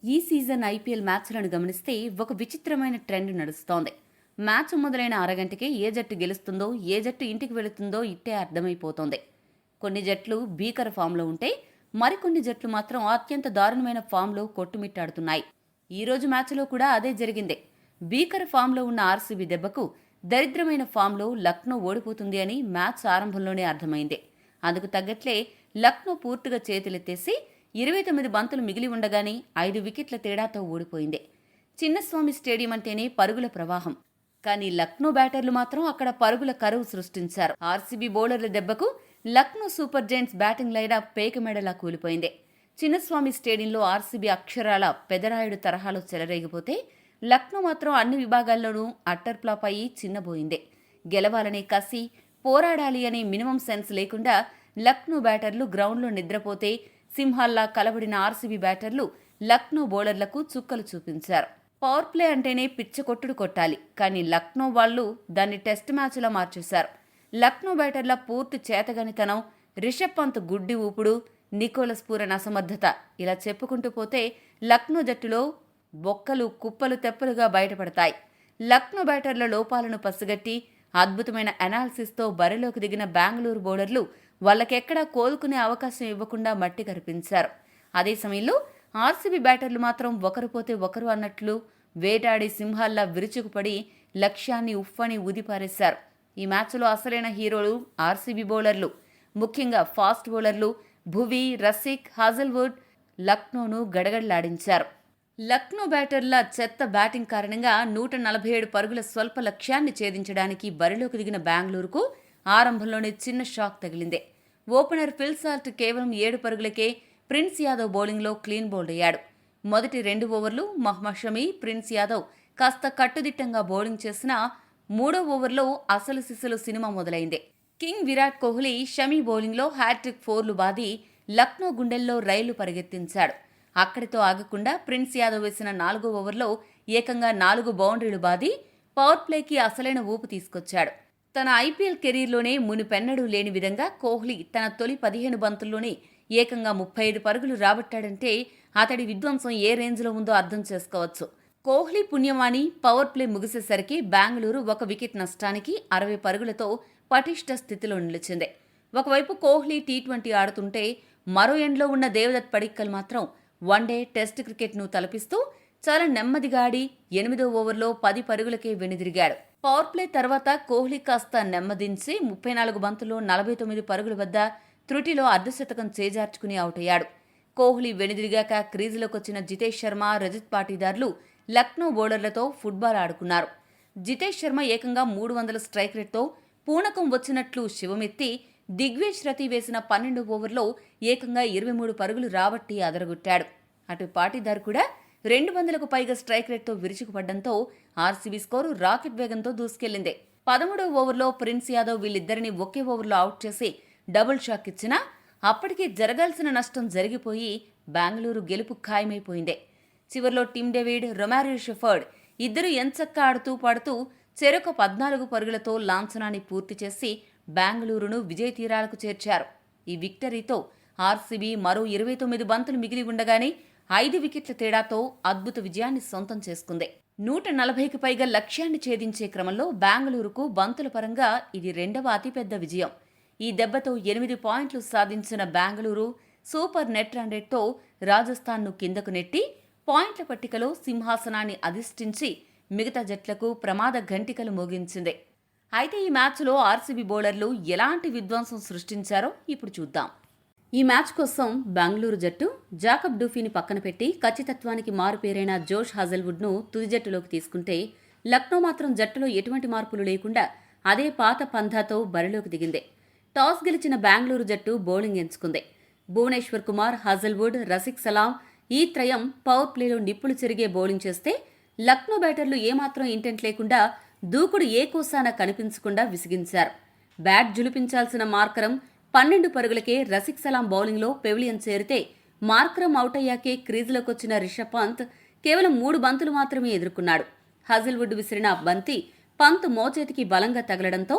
ఈ season IPL మ్యాచ్లను గమనిస్తే ఒక విచిత్రమైన ట్రెండ్ నడుస్తోంది. మ్యాచ్ మొదలైన అరగంటకే ఏ జట్టు గెలుస్తుందో, ఏ జట్టు ఇంటికి వెళుతుందో ఇట్టే అర్థమైపోతోంది. కొన్ని జట్లు భీకర ఫామ్లో ఉంటే, మరికొన్ని జట్లు మాత్రం అత్యంత దారుణమైన ఫామ్లో కొట్టుమిట్టాడుతున్నాయి. ఈ రోజు మ్యాచ్లో కూడా అదే జరిగింది. భీకర ఫామ్లో ఉన్న ఆర్సీబీ దెబ్బకు దరిద్రమైన ఫామ్లో లక్నో ఓడిపోతుంది అని మ్యాచ్ ఆరంభంలోనే అర్థమైంది. అందుకు తగ్గట్లే లక్నో పూర్తిగా చేతులెత్తేసి 29 బంతులు మిగిలి ఉండగానే 5 వికెట్ల తేడాతో ఓడిపోయింది. చిన్నస్వామి స్టేడియం అంటేనే పరుగుల ప్రవాహం. కానీ లక్నో బ్యాటర్లు మాత్రం అక్కడ పరుగుల కరువు సృష్టించారు. ఆర్సీబీ బౌలర్ల దెబ్బకు Lucknow super giants batting lineup పేకమెడలా కూలిపోయింది. చిన్నస్వామి స్టేడియంలో ఆర్సీబీ అక్షరాల పెదరాయుడు తరహాలో చెలరేగిపోతే, లక్నో మాత్రం అన్ని విభాగాల్లోనూ అట్టర్ ఫ్లాప్ అయ్యి చిన్నబోయింది. గెలవాలనే కసి, పోరాడాలి అనే మినిమం సెన్స్ లేకుండా లక్నో బ్యాటర్లు గ్రౌండ్లో నిద్రపోతే, సింహాల్లా కలబడిన ఆర్సీబీ బ్యాటర్లు లక్నో బౌలర్లకు చుక్కలు చూపించారు. పవర్ ప్లే అంటేనే పిచ్చకొట్టుడు కొట్టాలి, కానీ లక్నో వాళ్లు దాన్ని టెస్ట్ మ్యాచ్లా మార్చేశారు. లక్నో బ్యాటర్ల పూర్తి చేతగానితనం, రిషబ్ పంత్ గుడ్డి ఊపుడు, నికోలస్ పూరన్ అసమర్థత ఇలా చెప్పుకుంటూ పోతే లక్నో జట్టులో బొక్కలు కుప్పలు తెప్పలుగా బయటపడతాయి. లక్నో బ్యాటర్ల లోపాలను పసిగట్టి అద్భుతమైన అనాలిసిస్తో బరిలోకి దిగిన బెంగళూరు బౌలర్లు వాళ్ళకెక్కడా కోలుకునే అవకాశం ఇవ్వకుండా మట్టి కరిపించారు. అదే సమయంలో ఆర్సీబీ బ్యాటర్లు మాత్రం ఒకరు పోతే ఒకరు అన్నట్లు వేటాడి సింహాల్లా విరుచుకుపడి లక్ష్యాన్ని ఉఫ్ఫని ఊదిపారేశారు. ఈ మ్యాచ్లో అసలైన హీరోలు ఆర్సీబీ బౌలర్లు. ముఖ్యంగా ఫాస్ట్ బౌలర్లు భువి, రసిక్, హాజల్వుడ్ లక్నోను గడగడలాడించారు. లక్నో బ్యాటర్ల చెత్త బ్యాటింగ్ కారణంగా 147 పరుగుల స్వల్ప లక్ష్యాన్ని ఛేదించడానికి బరిలోకి దిగిన బెంగళూరుకు ఆరంభంలోనే చిన్న షాక్ తగిలింది. ఓపెనర్ ఫిల్ సాల్ట్ కేవలం 7 పరుగులకే ప్రిన్స్ యాదవ్ బౌలింగ్లో క్లీన్ బౌల్డ్ అయ్యాడు. మొదటి 2 ఓవర్లు మహ్మద్ షమి, ప్రిన్స్ యాదవ్ కాస్త కట్టుదిట్టంగా బౌలింగ్ చేసినా, 3వ ఓవర్లో అసలు సిసలు సినిమా మొదలైంది. కింగ్ విరాట్ కోహ్లీ షమి బౌలింగ్లో హ్యాట్రిక్ 4లు బాది లక్నో గుండెల్లో రైలు పరిగెత్తించాడు. అక్కడితో ఆగకుండా ప్రిన్స్ యాదవ్ వేసిన 4వ ఓవర్లో ఏకంగా 4 బౌండరీలు బాది పవర్ ప్లేకి అసలైన ఊపు తీసుకొచ్చాడు. తన ఐపీఎల్ కెరీర్లోనే మునిపెన్నడూ లేని విధంగా కోహ్లీ తన తొలి 15 బంతుల్లోనే ఏకంగా 35 పరుగులు రాబట్టాడంటే అతడి విధ్వంసం ఏ రేంజ్లో ఉందో అర్థం చేసుకోవచ్చు. కోహ్లీ పుణ్యమాని పవర్ ప్లే ముగిసేసరికి బెంగళూరు 1 వికెట్ నష్టానికి 60 పరుగులతో పటిష్ట స్థితిలో నిలిచింది. ఒకవైపు కోహ్లీ టీ20 ఆడుతుంటే, మరో ఎండ్లో ఉన్న దేవదత్ పడిక్కల్ మాత్రం వన్డే టెస్ట్ క్రికెట్ను తలపిస్తూ చాలా నెమ్మదిగా ఆడి 8వ ఓవర్లో 10 పరుగులకే వెనుదిరిగాడు. పవర్ ప్లే తర్వాత కోహ్లీ కాస్త నెమ్మదించి 34 బంతుల్లో 49 పరుగుల వద్ద త్రుటిలో అర్ధశతకం చేజార్చుకుని అవుటయ్యాడు. కోహ్లీ వెనుదిరిగాక క్రీజులోకొచ్చిన జితేష్ శర్మ, రజత్ పాటీదార్లు లక్నో బౌలర్లతో ఫుట్బాల్ ఆడుకున్నారు. జితేష్ శర్మ ఏకంగా 300 స్ట్రైక్ రేట్తో పూనకం వచ్చినట్లు శివమెత్తి దిగ్వేష్ రతి వేసిన 12వ ఓవర్లో ఏకంగా 23 పరుగులు రాబట్టి అదరగొట్టాడు. అటు పాటీదార్ కూడా 200కు పైగా స్ట్రైక్ రేట్తో విరుచుకుపడ్డంతో ఆర్సీబీ స్కోరు రాకెట్ వేగంతో దూసుకెళ్లింది. 13వ ఓవర్లో ప్రిన్స్ యాదవ్ వీళ్ళిద్దరిని ఒకే ఓవర్లో అవుట్ చేసి డబుల్ షాక్ ఇచ్చినా, అప్పటికే జరగాల్సిన నష్టం జరిగిపోయి బెంగళూరు గెలుపు ఖాయమైపోయింది. చివర్లో టిమ్ డేవిడ్, రొమారియో షెఫర్డ్ ఇద్దరు ఎంచక్కా ఆడుతూ పాడుతూ చెరొక 14 పరుగులతో లాంఛనాన్ని పూర్తి చేసి బెంగళూరును విజయ తీరాలకు చేర్చారు. ఈ విక్టరీతో ఆర్సీబీ మరో 29 బంతులు మిగిలి ఉండగానే 5 వికెట్ల తేడాతో అద్భుత విజయాన్ని సొంతం చేసుకుంది. 140కి పైగా లక్ష్యాన్ని ఛేదించే క్రమంలో బెంగళూరుకు బంతుల పరంగా ఇది 2వ అతిపెద్ద విజయం. ఈ దెబ్బతో 8 పాయింట్లు సాధించిన బెంగళూరు సూపర్ నెట్ రన్ రేట్తో రాజస్థాన్ను కిందకు నెట్టి పాయింట్ల పట్టికలో సింహాసనాన్ని అధిష్ఠించి మిగతా జట్లకు ప్రమాద ఘంటికలు మోగించింది. అయితే ఈ మ్యాచ్లో ఆర్సీబీ బౌలర్లు ఎలాంటి విధ్వంసం సృష్టించారో ఇప్పుడు చూద్దాం. ఈ మ్యాచ్ కోసం బెంగళూరు జట్టు జాకబ్ డూఫీని పక్కన పెట్టి ఖచ్చితత్వానికి మారుపేరైన జోష్ హాజల్వుడ్ను తుది జట్టులోకి తీసుకుంటే, లక్నో మాత్రం జట్టులో ఎటువంటి మార్పులు లేకుండా అదే పాత పంథాతో బరిలోకి దిగింది. టాస్ గెలిచిన బెంగళూరు జట్టు బౌలింగ్ ఎంచుకుంది. భువనేశ్వర్ కుమార్, హాజల్వుడ్, రసిక్ సలాం ఈ త్రయం పవర్ ప్లేలో నిప్పులు చెరిగే బౌలింగ్ చేస్తే, లక్నో బ్యాటర్లు ఏమాత్రం ఇంటెంట్ లేకుండా దూకుడు ఏ కోసాన కనిపించకుండా విసిగించారు. బ్యాట్ జులిపించాల్సిన మార్కరం 12 పరుగులకే రసిక్ సలాం బౌలింగ్లో పెవిలియన్ చేరితే, మార్కరం అవుటయ్యాకే క్రీజులోకొచ్చిన రిషబ్ పంత్ కేవలం 3 బంతులు మాత్రమే ఎదుర్కొన్నాడు. హాజల్వుడ్ విసిరిన బంతి పంత్ మోచేతికి బలంగా తగలడంతో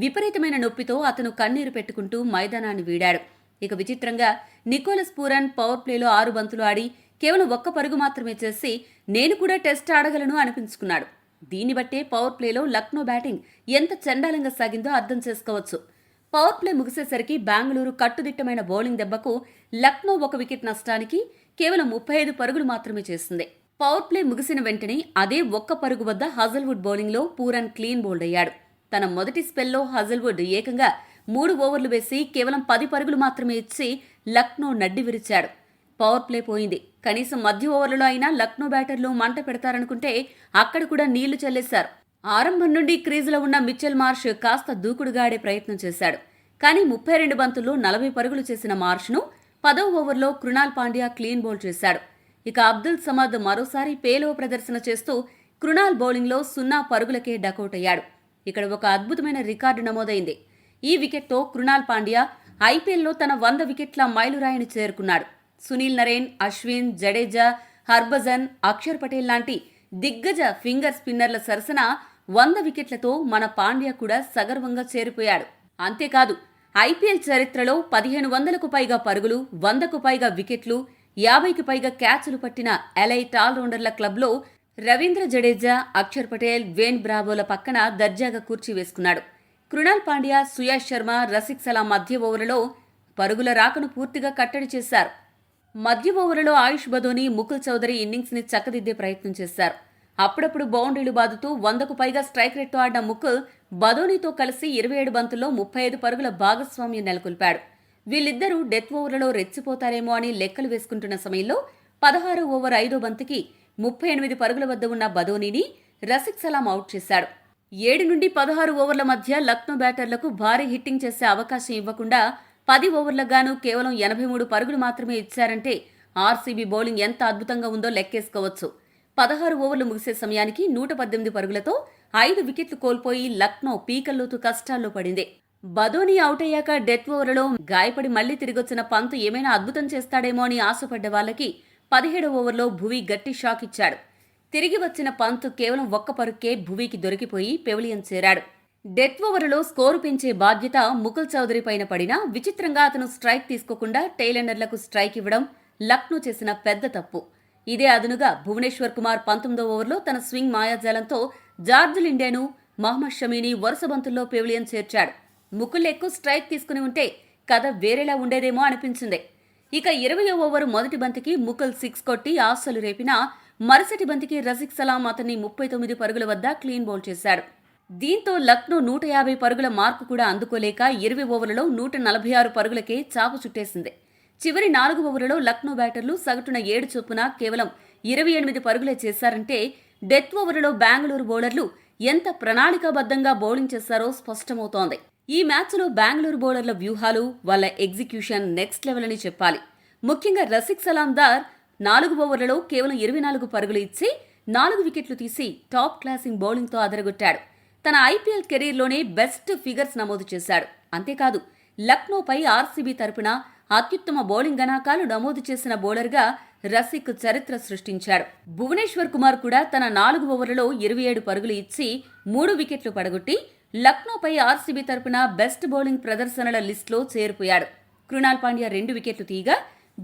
విపరీతమైన నొప్పితో అతను కన్నీరు పెట్టుకుంటూ మైదానాన్ని వీడాడు. ఇక విచిత్రంగా నికోలస్ పూరన్ పవర్ ప్లేలో 6 బంతులు ఆడి కేవలం ఒక్క పరుగు మాత్రమే చేసి నేను కూడా టెస్ట్ ఆడగలను అనిపించుకున్నాడు. దీన్ని బట్టే పవర్ ప్లేలో లక్నో బ్యాటింగ్ ఎంత చండాలంగా సాగిందో అర్థం చేసుకోవచ్చు. పవర్ ప్లే ముగిసేసరికి బెంగళూరు కట్టుదిట్టమైన బౌలింగ్ దెబ్బకు లక్నో 1 వికెట్ నష్టానికి కేవలం 35 పరుగులు మాత్రమే చేసింది. పవర్ ప్లే ముగిసిన వెంటనే అదే ఒక్క పరుగు వద్ద హజల్వుడ్ బౌలింగ్లో పూరన్ క్లీన్ బౌల్డ్ అయ్యాడు. తన మొదటి స్పెల్లో హజల్వుడ్ ఏకంగా 3 ఓవర్లు వేసి కేవలం 10 పరుగులు మాత్రమే ఇచ్చి లక్నో నడ్డి విరిచాడు. పవర్ ప్లే పోయింది. కనీసం మధ్య ఓవర్లలో అయినా లక్నో బ్యాటర్లు మంట పెడతారనుకుంటే అక్కడ కూడా నీళ్లు చల్లేశారు. ఆరంభం నుండి క్రీజులో ఉన్న మిచెల్ మార్ష్ కాస్త దూకుడుగా ఆడే ప్రయత్నం చేశాడు. కానీ 32 బంతుల్లో 40 పరుగులు చేసిన మార్ష్ను 10వ ఓవర్లో కృణాల్ పాండ్యా క్లీన్ బౌల్డ్ చేశాడు. ఇక అబ్దుల్ సమద్ మరోసారి పేలవ ప్రదర్శన చేస్తూ కృణాల్ బౌలింగ్లో 0 పరుగులకే డకౌట్ అయ్యాడు. ఇక్కడ ఒక అద్భుతమైన రికార్డు నమోదైంది. ఈ వికెట్తో కృణాల్ పాండ్యా ఐపీఎల్లో తన 100 వికెట్ల మైలురాయిని చేరుకున్నాడు. సునీల్ నరేన్, అశ్విన్, జడేజా, హర్భజన్, అక్షర్ పటేల్ లాంటి దిగ్గజ ఫింగర్ స్పిన్నర్ల సరసన 100 వికెట్లతో మన పాండ్యా కూడా సగర్వంగా చేరిపోయాడు. అంతేకాదు ఐపీఎల్ చరిత్రలో 1500కు పైగా పరుగులు, 100కు పైగా వికెట్లు, 50కి పైగా క్యాచ్లు పట్టిన ఎలైట్ ఆల్రౌండర్ల క్లబ్లో రవీంద్ర జడేజా, అక్షర్ పటేల్, వేన్ బ్రావోల పక్కన దర్జాగా కూర్చి వేసుకున్నాడు. కృణాల్ పాండ్యా, సుయాష్ శర్మ, రసిక్ సలాం మధ్య ఓవర్లలో పరుగుల రాకను పూర్తిగా కట్టడి చేశారు. మధ్య ఓవర్లలో ఆయుష్ బదోని, ముకుల్ చౌదరి ఇన్నింగ్స్ ని చక్కదిద్దే ప్రయత్నం చేశారు. అప్పుడప్పుడు బౌండరీలు బాదుతూ 100కు పైగా స్ట్రైక్ రేట్తో ఆడిన ముకుల్ బదోనితో కలిసి 27 బంతుల్లో 35 పరుగుల భాగస్వామ్యం నెలకొల్పాడు. వీళ్ళిద్దరూ డెత్ ఓవర్లలో రెచ్చిపోతారేమో అని లెక్కలు వేసుకుంటున్న సమయంలో 16వ ఓవర్ 5వ బంతికి 38 పరుగుల వద్ద ఉన్న బదోనిని రసిక్ సలాం అవుట్ చేశాడు. 7 నుండి 16 ఓవర్ల మధ్య లక్నో బ్యాటర్లకు భారీ హిట్టింగ్ చేసే అవకాశం ఇవ్వకుండా 10 ఓవర్లకు గాను కేవలం 83 పరుగులు మాత్రమే ఇచ్చారంటే ఆర్సీబీ బౌలింగ్ ఎంత అద్భుతంగా ఉందో లెక్కేసుకోవచ్చు. 16 ఓవర్లు ముగిసే సమయానికి 118 పరుగులతో 5 వికెట్లు కోల్పోయి లక్నో పీకల్లోతు కష్టాల్లో పడింది. బదోని అవుట్ అయ్యాక డెత్ ఓవర్లలో గాయపడి మళ్లీ తిరిగొచ్చిన పంత్ ఏమైనా అద్భుతం చేస్తాడేమో అని ఆశపడ్డ వాళ్ళకి 17వ ఓవర్లో భువీ గట్టి షాక్ ఇచ్చాడు. తిరిగి వచ్చిన పంత్ కేవలం ఒక్క పరుక్కే భువీకి దొరికిపోయి పెవిలియన్ చేరాడు. డెత్ ఓవర్లో స్కోరు పెంచే బాధ్యత ముకుల్ చౌదరి పైన పడినా విచిత్రంగా అతను స్ట్రైక్ తీసుకోకుండా టెయిలెండర్లకు స్ట్రైక్ ఇవ్వడం లక్నో చేసిన పెద్ద తప్పు. ఇదే అదునుగా భువనేశ్వర్ కుమార్ 19వ ఓవర్లో తన స్వింగ్ మాయాజాలంతో జార్జ్ లిండేను, మహ్మద్ షమీని వరుస బంతుల్లో పెవిలియన్ చేర్చాడు. ముకుల్ ఎక్కువ స్ట్రైక్ తీసుకుని ఉంటే కథ వేరేలా ఉండేదేమో అనిపించింది. ఇక 20వ ఓవర్ మొదటి బంతికి ముకుల్ 6 కొట్టి ఆశలు రేపినా మరుసటి బంతికి రసిక్ సలాం అతన్ని 39 పరుగుల వద్ద క్లీన్ బౌల్డ్ చేశాడు. దీంతో లక్నో 150 పరుగుల మార్కు కూడా అందుకోలేక 20 ఓవర్లలో 146 పరుగులకే చాపు చుట్టేసింది. చివరి 4 ఓవర్లలో లక్నో బ్యాటర్లు సగటున 7 చొప్పున కేవలం 28 పరుగులే చేశారంటే డెత్ ఓవర్లలో బెంగళూరు బౌలర్లు ఎంత ప్రణాళికాబద్ధంగా బౌలింగ్ చేశారో స్పష్టమవుతోంది. ఈ మ్యాచ్లో బెంగళూరు బౌలర్ల వ్యూహాలు, వాళ్ళ ఎగ్జిక్యూషన్ నెక్స్ట్ లెవెల్ అని చెప్పాలి. ముఖ్యంగా రసిక్ సలాం దార్ 4 ఓవర్లలో కేవలం 24 పరుగులు ఇచ్చి 4 వికెట్లు తీసి టాప్ క్లాసింగ్ బౌలింగ్తో అదరగొట్టాడు. తన ఐపీఎల్ కెరీర్లోనే బెస్ట్ ఫిగర్స్ నమోదు చేశాడు. అంతేకాదు లక్నోపై ఆర్సీబీ తరపున అత్యుత్తమ బౌలింగ్ గణాంకాలు నమోదు చేసిన బౌలర్గా రసిక్ చరిత్ర సృష్టించాడు. భువనేశ్వర్ కుమార్ కూడా తన 4 ఓవర్లలో 27 పరుగులు ఇచ్చి 3 వికెట్లు పడగొట్టి లక్నోపై ఆర్సీబీ తరపున బెస్ట్ బౌలింగ్ ప్రదర్శనల లిస్టులో చేరిపోయాడు. కృణాల్ పాండ్యా 2 వికెట్లు తీయగా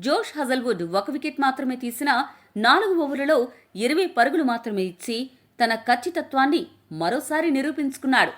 జోష్ హజల్వుడ్ 1 వికెట్ మాత్రమే తీసిన 4 ఓవర్లలో 20 పరుగులు మాత్రమే ఇచ్చి తన ఖచ్చితత్వాన్ని మరోసారి నిరూపించుకున్నాడు.